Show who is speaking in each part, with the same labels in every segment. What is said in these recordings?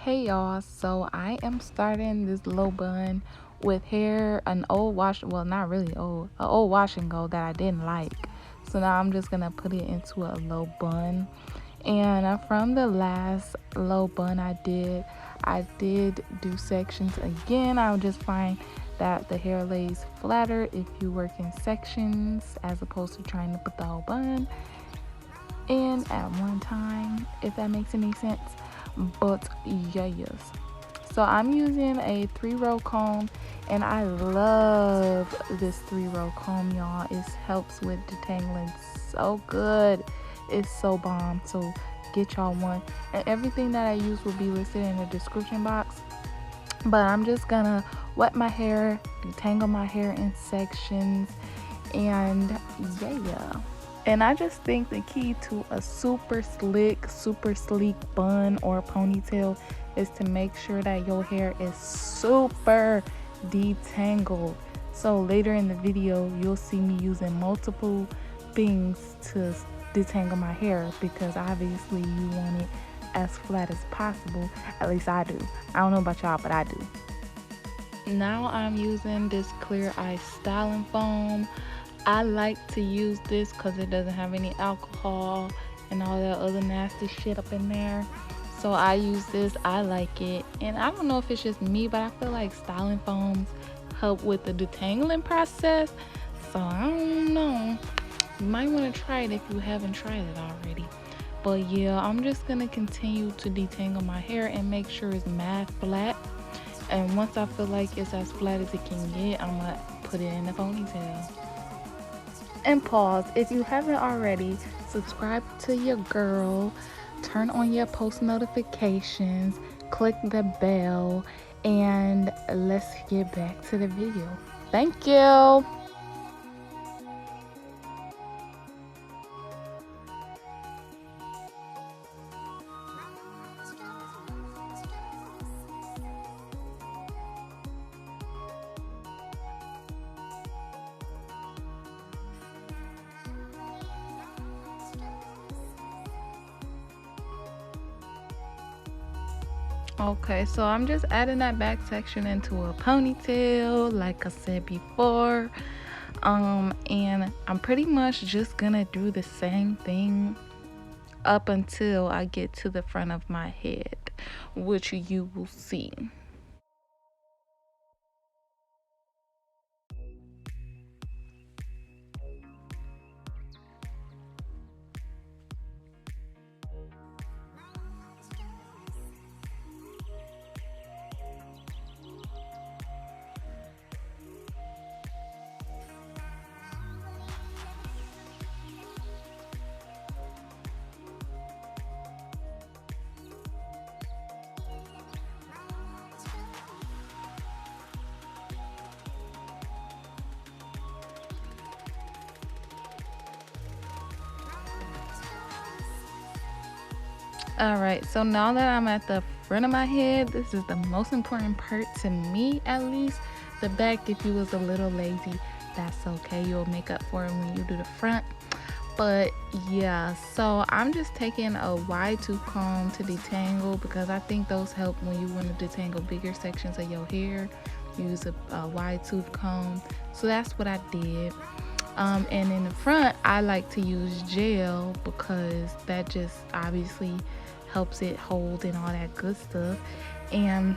Speaker 1: Hey y'all, so I am starting this low bun with hair, an old wash, well, not really old, an old wash and go that I didn't like. So now I'm just gonna put it into a low bun. And from the last low bun I did do sections again. I would just find that the hair lays flatter if you work in sections as opposed to trying to put the whole bun in at one time, if that makes any sense. But yes, so I'm using a 3-row comb, and I love this 3-row comb, y'all. It helps with detangling so good. It's so bomb. So get y'all one, and everything that I use will be listed in the description box. But I'm just gonna wet my hair, detangle my hair in sections, and yeah. And I just think the key to a super slick, super sleek bun or ponytail is to make sure that your hair is super detangled. So later in the video, you'll see me using multiple things to detangle my hair, because obviously you want it as flat as possible. At least I do. I don't know about y'all, but I do. Now I'm using this clear ice styling foam. I like to use this because it doesn't have any alcohol and all that other nasty shit up in there. So I use this. I like it. And I don't know if it's just me, but I feel like styling foams help with the detangling process. So I don't know. You might want to try it if you haven't tried it already. But yeah, I'm just going to continue to detangle my hair and make sure it's mad flat. And once I feel like it's as flat as it can get, I'm going to put it in a ponytail. And pause, if you haven't already, subscribe to your girl, turn on your post notifications, click the bell, and let's get back to the video. Thank you. Okay, so I'm just adding that back section into a ponytail, like I said before. And I'm pretty much just gonna do the same thing up until I get to the front of my head, which you will see. Alright, so now that I'm at the front of my head, this is the most important part to me, at least. The back, if you was a little lazy, that's okay. You'll make up for it when you do the front. But yeah, so I'm just taking a wide tooth comb to detangle, because I think those help when you want to detangle bigger sections of your hair. Use a wide tooth comb. So that's what I did. And in the front, I like to use gel, because that just obviously helps it hold and all that good stuff. And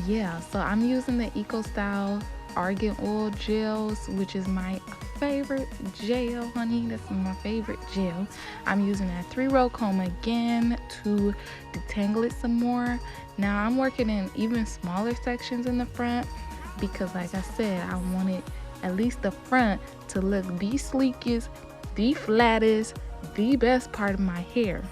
Speaker 1: yeah, so I'm using the Eco Style Argan Oil gels, which is my favorite gel, honey. That's my favorite gel. I'm using that 3-row comb again to detangle it some more. Now I'm working in even smaller sections in the front, because like I said, I wanted at least the front to look the sleekest, the flattest, the best part of my hair.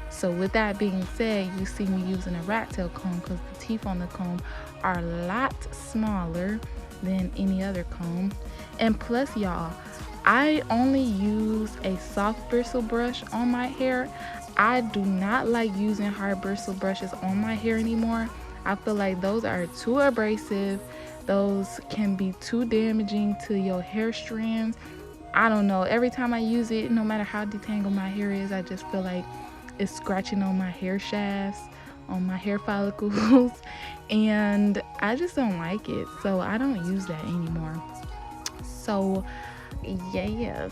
Speaker 1: So with that being said, you see me using a rat tail comb, because the teeth on the comb are a lot smaller than any other comb. And plus, y'all, I only use a soft bristle brush on my hair. I do not like using hard bristle brushes on my hair anymore. I feel like those are too abrasive. Those can be too damaging to your hair strands. I don't know. Every time I use it, no matter how detangled my hair is, I just feel like it's scratching on my hair shafts. on my hair follicles and I just don't like it, so I don't use that anymore. So yes.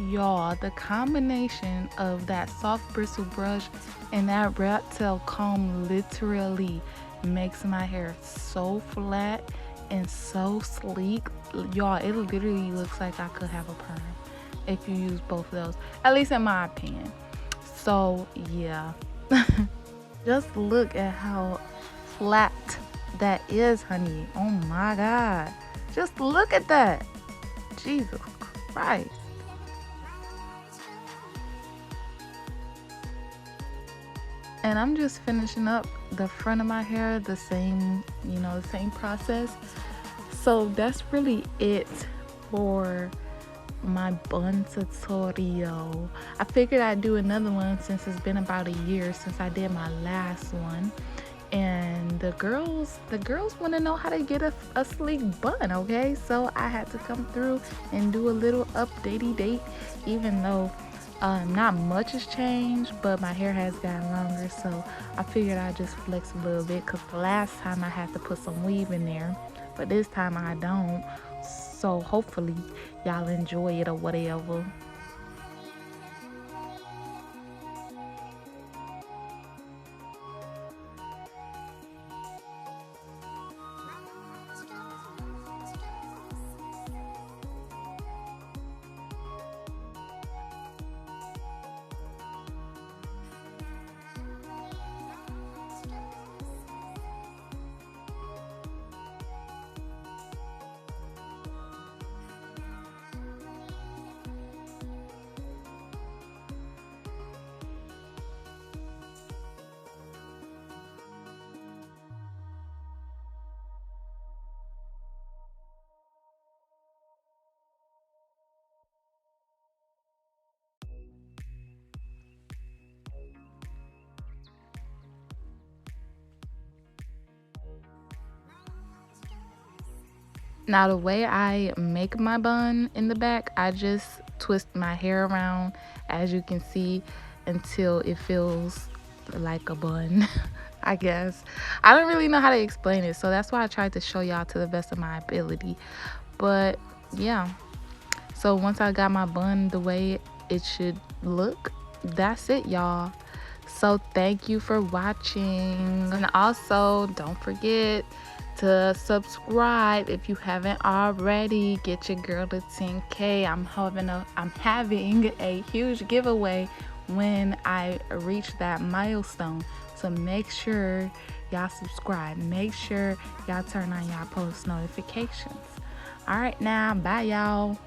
Speaker 1: Y'all, the combination of that soft bristle brush and that rat tail comb literally makes my hair so flat and so sleek. Y'all, it literally looks like I could have a perm if you use both of those, at least in my opinion. So yeah. Just look at how flat that is, honey. Oh my god, just look at that. Jesus Christ. And I'm just finishing up the front of my hair the same, the same process. So that's really it for my bun tutorial. I figured I'd do another one since it's been about a year since I did my last one. And the girls want to know how to get a sleek bun, okay? So I had to come through and do a little updatey date, even though not much has changed, but my hair has gotten longer, so I figured I'd just flex a little bit, because the last time I had to put some weave in there, but this time I don't. So hopefully y'all enjoy it or whatever. Now the way I make my bun in the back, I just twist my hair around, as you can see, until it feels like a bun. I guess I don't really know how to explain it, so that's why I tried to show y'all to the best of my ability. But yeah, so once I got my bun the way it should look, that's it, y'all. So thank you for watching, and also don't forget to subscribe if you haven't already. Get your girl to 10K. I'm having a huge giveaway when I reach that milestone. So make sure y'all subscribe. Make sure y'all turn on y'all post notifications. All right, now, bye y'all.